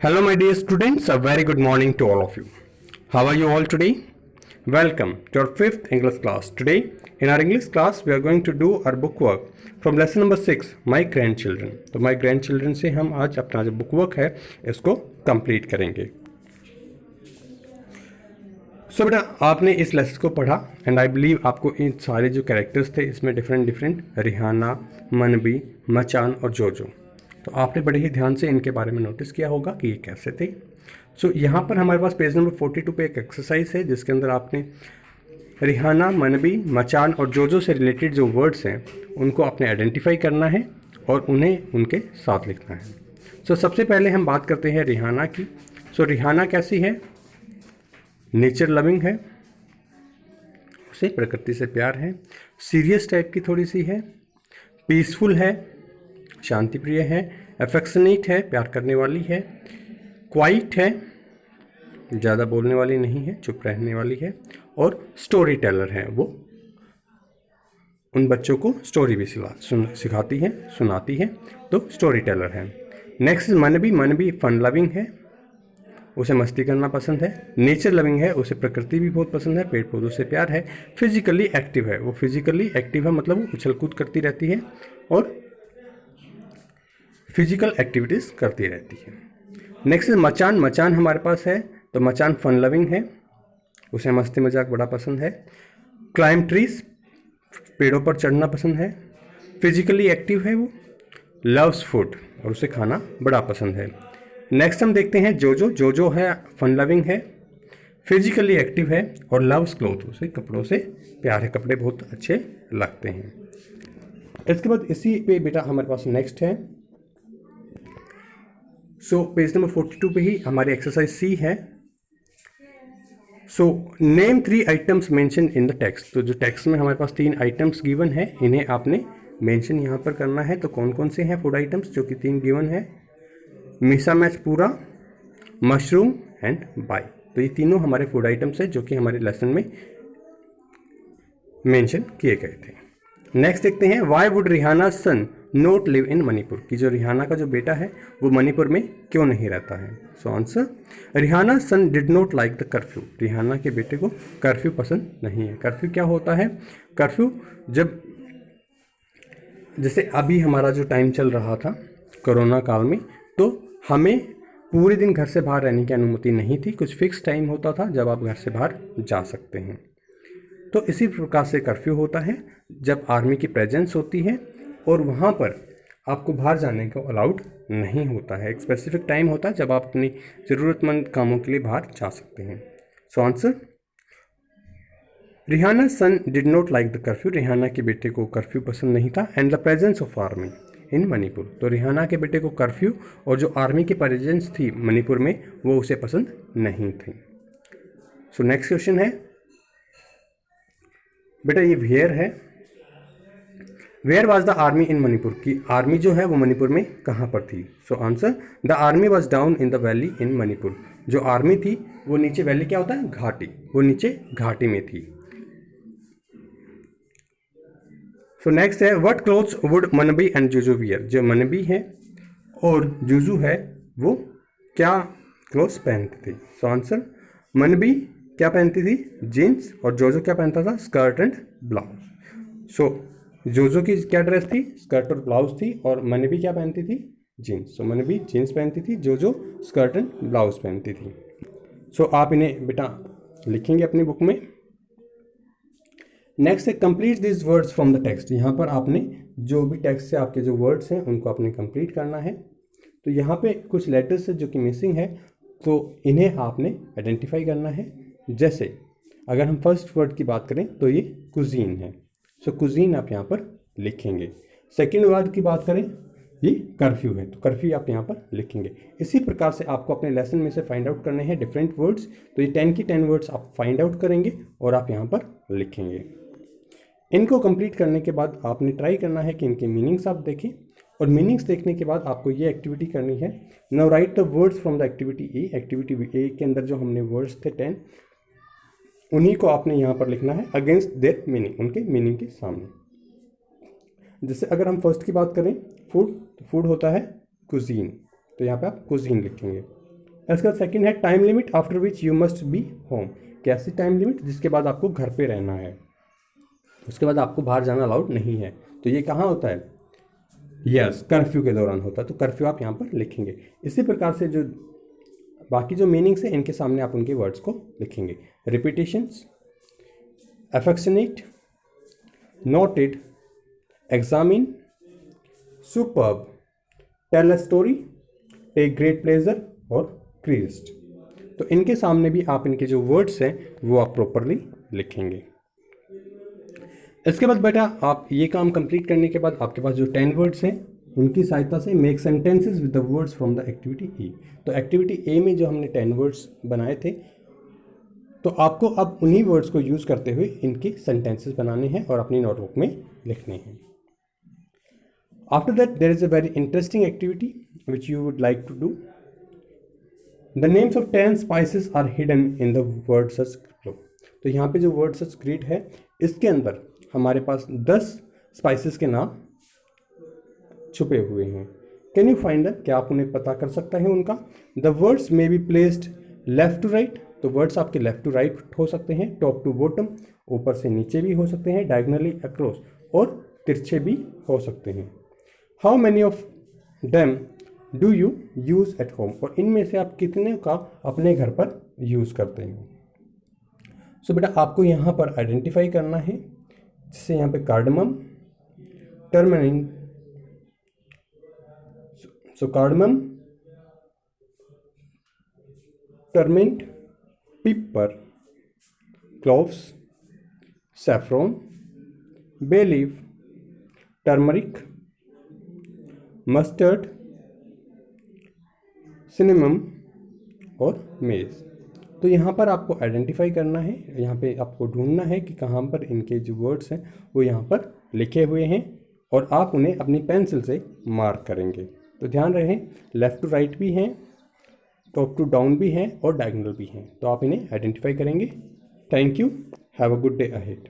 Hello, my dear students. A very good morning to all of you. How are you all today? Welcome to our fifth English class. Today, in our English class, we are going to do our book work from lesson number 6, My Grandchildren. तो My Grandchildren से हम आज अपना जो book work है इसको complete करेंगे. सो बेटा आपने इस लेसन को पढ़ा एंड आई बिलीव आपको इन सारे जो कैरेक्टर्स थे इसमें डिफरेंट रिहाना, मनबी, मचान और जोजो, तो आपने बड़े ही ध्यान से इनके बारे में नोटिस किया होगा कि ये कैसे थे. सो यहाँ पर हमारे पास पेज नंबर 42 पे एक एक्सरसाइज है जिसके अंदर आपने रिहाना, मनबी, मचान और जोजो से रिलेटेड जो वर्ड्स हैं उनको आपने आइडेंटिफाई करना है और उन्हें उनके साथ लिखना है. सो सबसे पहले हम बात करते हैं रिहाना की. सो रिहाना कैसी है? नेचर लविंग है, उसे प्रकृति से प्यार है, सीरियस टाइप की थोड़ी सी है, पीसफुल है, शांति प्रिय है, अफेक्शनेट है, प्यार करने वाली है, क्वाइट है, ज़्यादा बोलने वाली नहीं है, चुप रहने वाली है, और स्टोरी टेलर है. वो उन बच्चों को स्टोरी भी सिखाती है, सुनाती है, तो स्टोरी टेलर है. नेक्स्ट मनबी. मनबी फन लविंग है, उसे मस्ती करना पसंद है. नेचर लविंग है, उसे प्रकृति भी बहुत पसंद है, पेड़ पौधों से प्यार है. फिजिकली एक्टिव है, वो फिजिकली एक्टिव है मतलब वो उछल कूद करती रहती है और फिजिकल एक्टिविटीज़ करती रहती है. नेक्स्ट मचान. मचान हमारे पास है, तो मचान फन लविंग है, उसे मस्ती मजाक बड़ा पसंद है. क्लाइम ट्रीज, पेड़ों पर चढ़ना पसंद है. फिजिकली एक्टिव है वो. लव्स फूड, और उसे खाना बड़ा पसंद है. नेक्स्ट हम देखते हैं जोजो. जोजो है फन लविंग है, फिजिकली एक्टिव है और लव्स क्लोथ, उसे कपड़ों से प्यार है, कपड़े बहुत अच्छे लगते हैं. इसके बाद इसी पे बेटा हमारे पास नेक्स्ट है. सो पेज नंबर 42 पे ही हमारी एक्सरसाइज सी है. So name 3 items mention in the text. तो जो टेक्स्ट में हमारे पास 3 आइटम्स गिवन है, इन्हें आपने मेंशन यहाँ पर करना है. तो कौन कौन से हैं फूड आइटम्स जो कि 3 गिवन है? मिसा मैच पूरा, मशरूम एंड बाई. तो ये तीनों हमारे फूड आइटम्स हैं जो कि हमारे लेसन में मेंशन किए गए थे. नेक्स्ट देखते हैं why would Rihanna son not live in Manipur. कि जो रिहाना का जो बेटा है वो मणिपुर में क्यों नहीं रहता है? So answer, Rihanna son did not like the curfew. Rihanna के बेटे को कर्फ्यू पसंद नहीं है. कर्फ्यू क्या होता है? कर्फ्यू जब जैसे अभी हमारा जो टाइम चल रहा था कोरोना काल में, तो हमें पूरे दिन घर से बाहर रहने की अनुमति नहीं थी. कुछ फिक्स टाइम होता था जब आप घर से बाहर जा सकते हैं. तो इसी प्रकार से कर्फ्यू होता है जब आर्मी की प्रेजेंस होती है और वहाँ पर आपको बाहर जाने को अलाउड नहीं होता है. एक स्पेसिफिक टाइम होता है जब आप अपनी ज़रूरतमंद कामों के लिए बाहर जा सकते हैं. So answer, Rihanna son did not like the curfew. Rihanna के बेटे को कर्फ्यू पसंद नहीं था. And the presence of army in Manipur. तो रिहाना के बेटे को कर्फ्यू और जो आर्मी की प्रेजेंस थी मणिपुर में वो उसे पसंद नहीं थी. सो नेक्स्ट क्वेश्चन है बेटा, ये वेयर है. Where was the army in Manipur. की आर्मी जो है वो मणिपुर में कहाँ पर थी? So answer, the army was down in the valley in Manipur. जो आर्मी थी वो नीचे, वैली क्या होता है? घाटी. वो नीचे घाटी में थी. सो नेक्स्ट है what clothes would Manbi and Juju wear. जो मनबी है और जुजू है वो क्या क्लोथ्स पहनते थे? सो आंसर, मनबी क्या पहनती थी? जीन्स. और जोजो क्या पहनता था? Skirt and blouse. सो जोजो की क्या ड्रेस थी? स्कर्ट और ब्लाउज थी. और मनबी क्या पहनती थी? जीन्स. सो मनबी जीन्स पहनती थी, जोजो स्कर्ट एंड ब्लाउज पहनती थी. सो आप इन्हें बेटा लिखेंगे अपनी बुक में. नेक्स्ट है complete this words from the text. यहाँ पर आपने जो भी टेक्स्ट से आपके जो वर्ड्स हैं उनको आपने कंप्लीट करना है. तो यहाँ पे कुछ लेटर्स है जो कि मिसिंग है, तो इन्हें आपने आइडेंटिफाई करना है. जैसे अगर हम फर्स्ट वर्ड की बात करें तो ये कुजीन है. सो कुजीन आप यहाँ पर लिखेंगे. सेकेंड वर्ड की बात करें ये कर्फ्यू है, तो कर्फ्यू आप यहाँ पर लिखेंगे. इसी प्रकार से आपको अपने लेसन में से फाइंड आउट करने हैं डिफरेंट वर्ड्स. तो ये 10 की 10 वर्ड्स आप फाइंड आउट करेंगे और आप यहाँ पर लिखेंगे. इनको कंप्लीट करने के बाद आपने ट्राई करना है कि इनके मीनिंग्स आप देखें और मीनिंग्स देखने के बाद आपको ये एक्टिविटी करनी है. Now right the words from the activity A. Activity ए के अंदर जो हमने वर्ड्स थे 10, उन्हीं को आपने यहाँ पर लिखना है अगेंस्ट देयर मीनिंग, उनके मीनिंग के सामने. जैसे अगर हम फर्स्ट की बात करें फूड, तो फूड होता है कुजीन, तो यहाँ पे आप कुजीन लिखेंगे. इसका सेकंड है time limit after which you must be home. कैसी टाइम लिमिट? जिसके बाद आपको घर पे रहना है, उसके बाद आपको बाहर जाना अलाउड नहीं है। तो ये कहाँ होता है? यस, कर्फ्यू के दौरान होता है। तो कर्फ्यू आप यहाँ पर लिखेंगे। इसी प्रकार से जो बाकी जो मीनिंग्स है इनके सामने आप उनके वर्ड्स को लिखेंगे। Repetitions, affectionate, noted, examine, superb, tell a story, take great pleasure और क्रीज्ड। तो इनके सामने भी आप इनके जो वर्ड्स हैं वो आप प्रॉपरली लिखेंगे। इसके बाद बेटा आप ये काम कंप्लीट करने के बाद आपके पास जो 10 वर्ड्स हैं उनकी सहायता से make sentences with the words from the activity E. तो एक्टिविटी ए में जो हमने 10 वर्ड्स बनाए थे, तो आपको अब उन्हीं वर्ड्स को यूज़ करते हुए इनके सेंटेंसेस बनाने हैं और अपनी नोटबुक में लिखने हैं। After that there is a very interesting activity which you would like to do. The names of 10 spices are hidden in the word search grid. तो यहाँ पे जो वर्ड सर्च ग्रिड है इसके अंदर हमारे पास 10 स्पाइसेस के नाम छुपे हुए हैं। Can you find that? क्या आप उन्हें पता कर सकता है उनका? The words may be placed left to right. तो वर्ड्स आपके लेफ्ट टू राइट हो सकते हैं, टॉप टू बॉटम, ऊपर से नीचे भी हो सकते हैं, डायगनली अक्रॉस और तिरछे भी हो सकते हैं। How many of them do you use at home. और इनमें से आप कितने का अपने घर पर यूज़ करते हैं? सो बेटा आपको यहाँ पर आइडेंटिफाई करना है, जैसे यहाँ पे cardamom, turmeric, so cardamom, turmeric, pepper, cloves, saffron, bay leaf, turmeric, mustard, cinnamon और मेज। तो यहाँ पर आपको आइडेंटिफाई करना है, यहाँ पे आपको ढूंढना है कि कहाँ पर इनके जो वर्ड्स हैं वो यहाँ पर लिखे हुए हैं और आप उन्हें अपनी पेंसिल से मार्क करेंगे। तो ध्यान रहे लेफ़्ट टू राइट भी हैं, टॉप टू डाउन भी हैं और डायगोनल भी हैं। तो आप इन्हें आइडेंटिफाई करेंगे। Thank you, have a good day ahead.